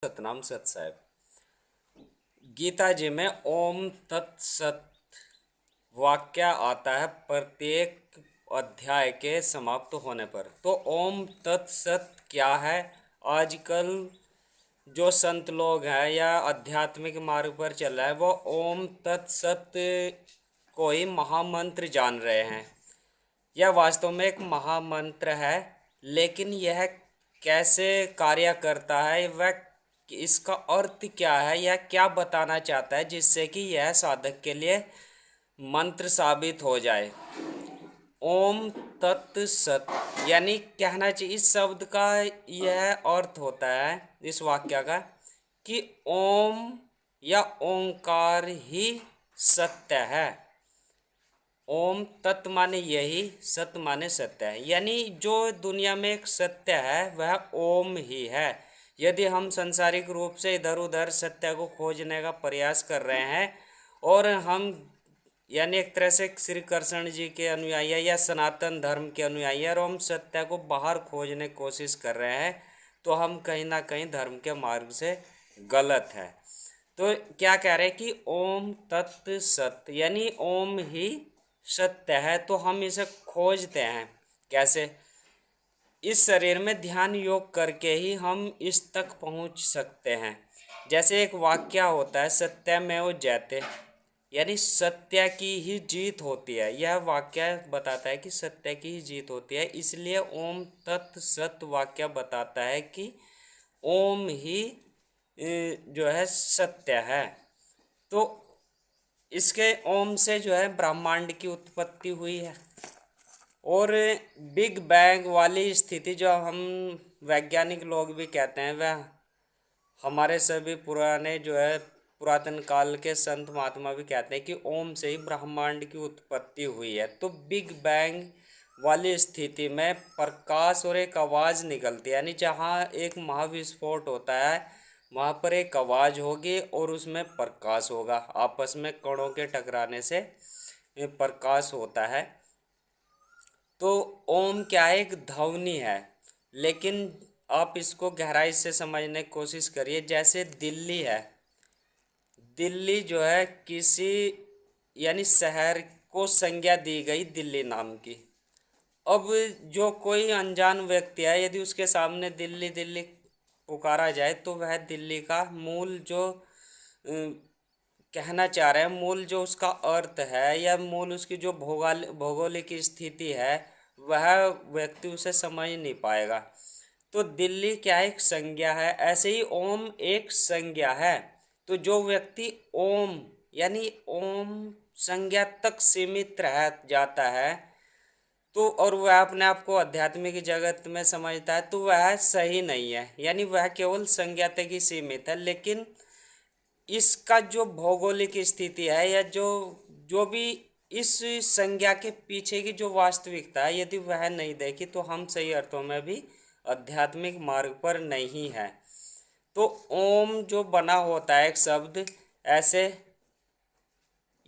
सतनाम सत साहब। गीता जी में ओम तत्सत वाक्य आता है प्रत्येक अध्याय के समाप्त होने पर। तो ओम तत्सत क्या है? आजकल जो संत लोग हैं या आध्यात्मिक मार्ग पर चल रहा है वो ओम तत्सत को ही महामंत्र जान रहे हैं। यह वास्तव में एक महामंत्र है, लेकिन यह कैसे कार्य करता है, वह इसका अर्थ क्या है, यह क्या बताना चाहता है जिससे कि यह साधक के लिए मंत्र साबित हो जाए। ओम तत् सत यानी कहना चाहिए इस शब्द का यह अर्थ होता है इस वाक्य का कि ओम या ओंकार ही सत्य है। ओम तत् माने यही, सत माने सत्य है, यानी जो दुनिया में एक सत्य है वह ओम ही है। यदि हम सांसारिक रूप से इधर उधर सत्य को खोजने का प्रयास कर रहे हैं और हम यानी एक तरह से श्री कृष्ण जी के अनुयायी या सनातन धर्म के अनुयायी और हम सत्य को बाहर खोजने की कोशिश कर रहे हैं, तो हम कहीं ना कहीं धर्म के मार्ग से गलत है। तो क्या कह रहे हैं कि ओम तत् सत यानी ओम ही सत्य है। तो हम इसे खोजते हैं कैसे? इस शरीर में ध्यान योग करके ही हम इस तक पहुंच सकते हैं। जैसे एक वाक्य होता है सत्यमेव जयते, यानी सत्य की ही जीत होती है। यह वाक्य बताता है कि सत्य की ही जीत होती है, इसलिए ओम तत् सत वाक्य बताता है कि ओम ही जो है सत्य है। तो इसके ओम से जो है ब्रह्मांड की उत्पत्ति हुई है और बिग बैंग वाली स्थिति जो हम वैज्ञानिक लोग भी कहते हैं, वह हमारे सभी पुराने जो है पुरातन काल के संत महात्मा भी कहते हैं कि ओम से ही ब्रह्मांड की उत्पत्ति हुई है। तो बिग बैंग वाली स्थिति में प्रकाश और एक आवाज़ निकलती है, यानी जहाँ एक महाविस्फोट होता है वहाँ पर एक आवाज़ होगी और उसमें प्रकाश होगा। आपस में कणों के टकराने से प्रकाश होता है। तो ओम क्या है? एक ध्वनि है, लेकिन आप इसको गहराई से समझने की कोशिश करिए। जैसे दिल्ली है, दिल्ली जो है किसी यानी शहर को संज्ञा दी गई दिल्ली नाम की। अब जो कोई अनजान व्यक्ति है, यदि उसके सामने दिल्ली दिल्ली पुकारा जाए तो वह दिल्ली का मूल जो कहना चाह रहे हैं, मूल जो उसका अर्थ है या मूल उसकी जो भौगोलिक स्थिति है, वह व्यक्ति उसे समझ नहीं पाएगा। तो दिल्ली क्या एक संज्ञा है, ऐसे ही ओम एक संज्ञा है। तो जो व्यक्ति ओम यानी ओम संज्ञा तक सीमित रह जाता है, तो और वह अपने आप को आध्यात्मिक जगत में समझता है, तो वह सही नहीं है, यानी वह केवल संज्ञा तक ही सीमित है। लेकिन इसका जो भौगोलिक स्थिति है या जो जो भी इस संज्ञा के पीछे की जो वास्तविकता है, यदि वह नहीं देखी तो हम सही अर्थों में भी आध्यात्मिक मार्ग पर नहीं है। तो ओम जो बना होता है एक शब्द, ऐसे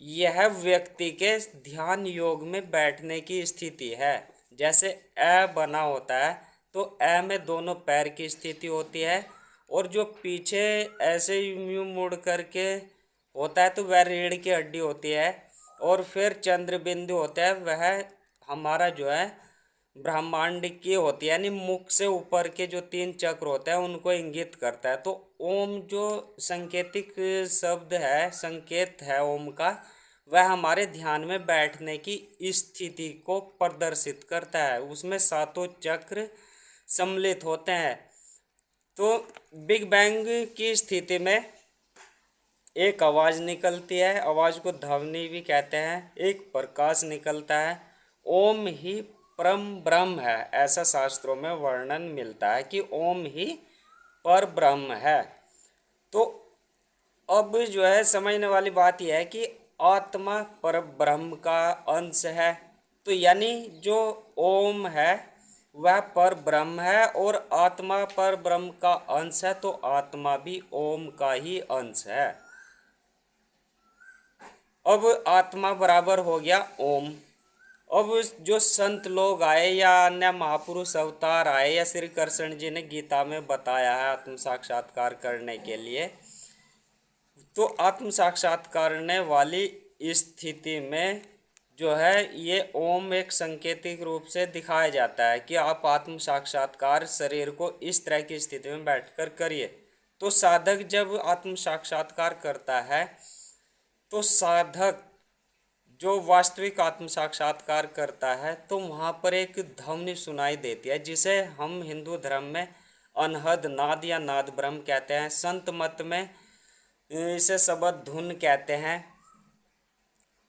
यह व्यक्ति के ध्यान योग में बैठने की स्थिति है। जैसे ए बना होता है तो ए में दोनों पैर की स्थिति होती है, और जो पीछे ऐसे यूं मुड़ करके होता है तो वह रीढ़ की हड्डी होती है, और फिर चंद्र बिंदु होता है, वह हमारा जो है ब्रह्मांड की होती है, यानी मुख से ऊपर के जो तीन चक्र होते हैं उनको इंगित करता है। तो ओम जो संकेतिक शब्द है, संकेत है ओम का, वह हमारे ध्यान में बैठने की स्थिति को प्रदर्शित करता है। उसमें सातों चक्र सम्मिलित होते हैं। तो बिग बैंग की स्थिति में एक आवाज़ निकलती है, आवाज़ को ध्वनि भी कहते हैं, एक प्रकाश निकलता है। ओम ही परम ब्रह्म है, ऐसा शास्त्रों में वर्णन मिलता है कि ओम ही पर ब्रह्म है। तो अब जो है समझने वाली बात यह है कि आत्मा पर ब्रह्म का अंश है। तो यानी जो ओम है वह पर ब्रह्म है और आत्मा पर ब्रह्म का अंश है, तो आत्मा भी ओम का ही अंश है। अब आत्मा बराबर हो गया ओम, अब जो संत लोग आए या अन्य महापुरुष अवतार आए या श्री कृष्ण जी ने गीता में बताया है आत्म साक्षात्कार करने के लिए, तो आत्म साक्षात्कार करने वाली स्थिति में जो है ये ओम एक सांकेतिक रूप से दिखाया जाता है कि आप आत्म साक्षात्कार शरीर को इस तरह की स्थिति में बैठकर करिए। तो साधक जब आत्म साक्षात्कार करता है तो साधक जो वास्तविक आत्म साक्षात्कार करता है तो वहाँ पर एक ध्वनि सुनाई देती है जिसे हम हिंदू धर्म में अनहद नाद या नाद ब्रह्म कहते हैं। संत मत में इसे शब्द धुन कहते हैं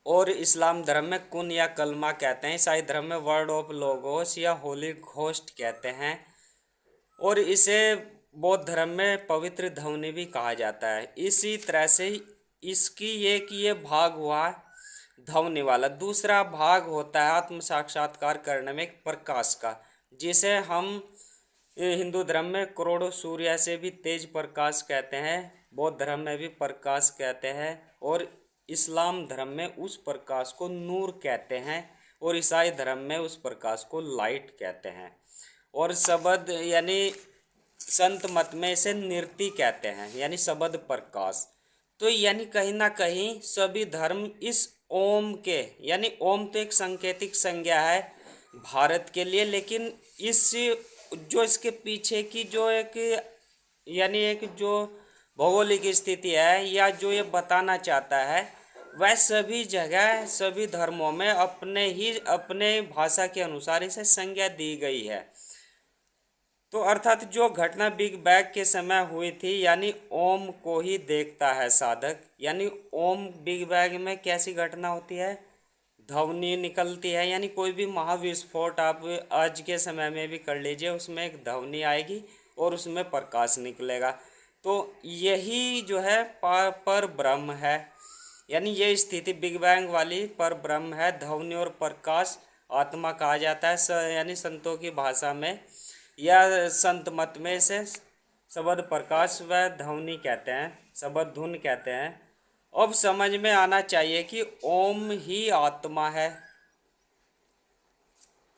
और इस्लाम धर्म में कुन या कलमा कहते हैं। ईसाई धर्म में वर्ड ऑफ लोगोस या होली घोस्ट कहते हैं और इसे बौद्ध धर्म में पवित्र ध्वनि भी कहा जाता है। इसी तरह से इसकी ये भाग हुआ ध्वनि वाला। दूसरा भाग होता है आत्म साक्षात्कार करने में एक प्रकाश का, जिसे हम हिंदू धर्म में करोड़ों सूर्य से भी तेज प्रकाश कहते हैं, बौद्ध धर्म में भी प्रकाश कहते हैं और इस्लाम धर्म में उस प्रकाश को नूर कहते हैं और ईसाई धर्म में उस प्रकाश को लाइट कहते हैं। और शब्द यानी संत मत में इसे निर्ति कहते हैं यानी शब्द प्रकाश। तो यानी कहीं ना कहीं सभी धर्म इस ओम के यानी ओम तो एक सांकेतिक संज्ञा है भारत के लिए, लेकिन इस जो इसके पीछे की जो एक यानी एक जो भौगोलिक स्थिति है या जो ये बताना चाहता है वह सभी जगह सभी धर्मों में अपने भाषा के अनुसार इसे संज्ञा दी गई है। तो अर्थात जो घटना बिग बैंग के समय हुई थी यानी ओम को ही देखता है साधक। यानी ओम बिग बैंग में कैसी घटना होती है, ध्वनि निकलती है। यानी कोई भी महाविस्फोट आप आज के समय में भी कर लीजिए, उसमें एक ध्वनि आएगी और उसमें प्रकाश निकलेगा। तो यही जो है पर ब्रह्म है, यानी ये स्थिति बिग बैंग वाली पर ब्रह्म है। ध्वनि और प्रकाश आत्मा कहा जाता है यानी संतों की भाषा में या संत मत में इसे शब्द प्रकाश व ध्वनि कहते हैं, शब्द धुन कहते हैं। अब समझ में आना चाहिए कि ओम ही आत्मा है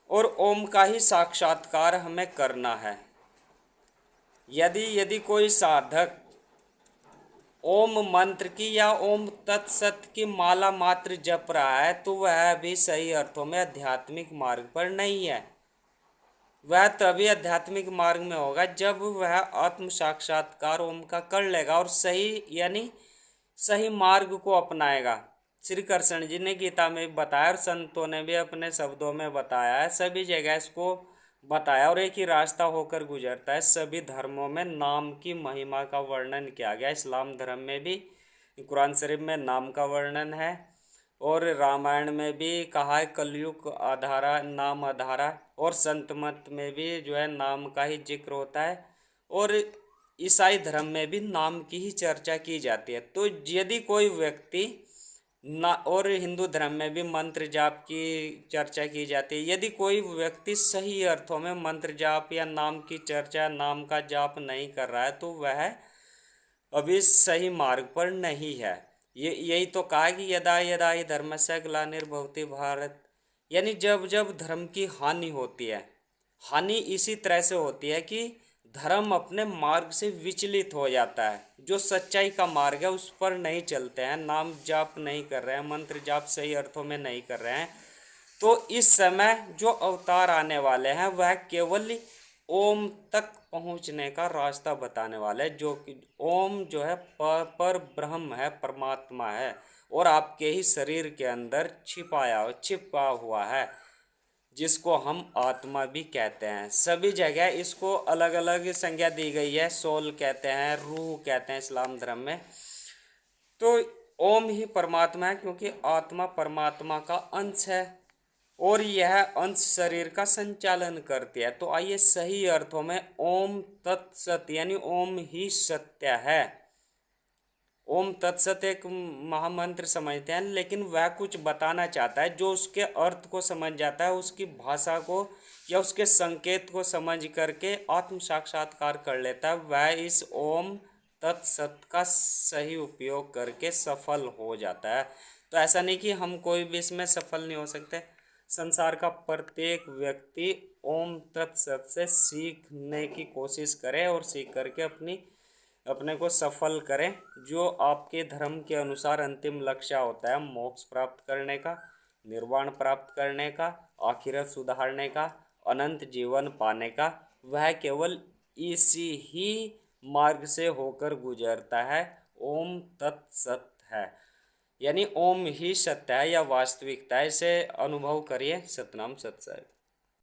और ओम का ही साक्षात्कार हमें करना है। यदि कोई साधक ओम मंत्र की या ओम तत्सत की माला मात्र जप रहा है तो वह भी सही अर्थों में आध्यात्मिक मार्ग पर नहीं है। वह तभी आध्यात्मिक मार्ग में होगा जब वह आत्म साक्षात्कार ओम का कर लेगा और सही यानी सही मार्ग को अपनाएगा। श्री कृष्ण जी ने गीता में बताया और संतों ने भी अपने शब्दों में बताया है, सभी जगह इसको बताया और एक ही रास्ता होकर गुजरता है। सभी धर्मों में नाम की महिमा का वर्णन किया गया। इस्लाम धर्म में भी कुरान शरीफ में नाम का वर्णन है और रामायण में भी कहा है कलयुग आधारा नाम आधारा, और संत मत में भी जो है नाम का ही जिक्र होता है और ईसाई धर्म में भी नाम की ही चर्चा की जाती है। तो यदि कोई व्यक्ति ना और हिंदू धर्म में भी मंत्र जाप की चर्चा की जाती है, यदि कोई व्यक्ति सही अर्थों में मंत्र जाप या नाम की चर्चा नाम का जाप नहीं कर रहा है तो वह अभी सही मार्ग पर नहीं है। यही तो कहा कि यदा यदा ही धर्मस्य ग्लानिर्भवति भारत, यानी जब जब धर्म की हानि होती है, हानि इसी तरह से होती है कि धर्म अपने मार्ग से विचलित हो जाता है, जो सच्चाई का मार्ग है उस पर नहीं चलते हैं, नाम जाप नहीं कर रहे हैं, मंत्र जाप सही अर्थों में नहीं कर रहे हैं। तो इस समय जो अवतार आने वाले हैं वह केवल ओम तक पहुंचने का रास्ता बताने वाले, जो कि ओम जो है पर ब्रह्म है, परमात्मा है और आपके ही शरीर के अंदर छिपा हुआ है, जिसको हम आत्मा भी कहते हैं। सभी जगह इसको अलग अलग संज्ञा दी गई है, सोल कहते हैं, रूह कहते हैं इस्लाम धर्म में। तो ओम ही परमात्मा है क्योंकि आत्मा परमात्मा का अंश है और यह अंश शरीर का संचालन करती है। तो आइए सही अर्थों में ओम तत्सत यानी ओम ही सत्य है। ओम तत्सत एक महामंत्र समझते हैं, लेकिन वह कुछ बताना चाहता है। जो उसके अर्थ को समझ जाता है, उसकी भाषा को या उसके संकेत को समझ करके आत्म साक्षात्कार कर लेता है, वह इस ओम तत्सत का सही उपयोग करके सफल हो जाता है। तो ऐसा नहीं कि हम कोई भी इसमें सफल नहीं हो सकते, संसार का प्रत्येक व्यक्ति ओम तत्सत से सीखने की कोशिश करे और सीख करके अपने को सफल करें। जो आपके धर्म के अनुसार अंतिम लक्ष्य होता है मोक्ष प्राप्त करने का, निर्वाण प्राप्त करने का, आखिरत सुधारने का, अनंत जीवन पाने का, वह केवल इसी ही मार्ग से होकर गुजरता है। ओम तत्सत है, यानी ओम ही सत्य है या वास्तविकता है। इसे अनुभव करिए। सतनाम सत साहिब।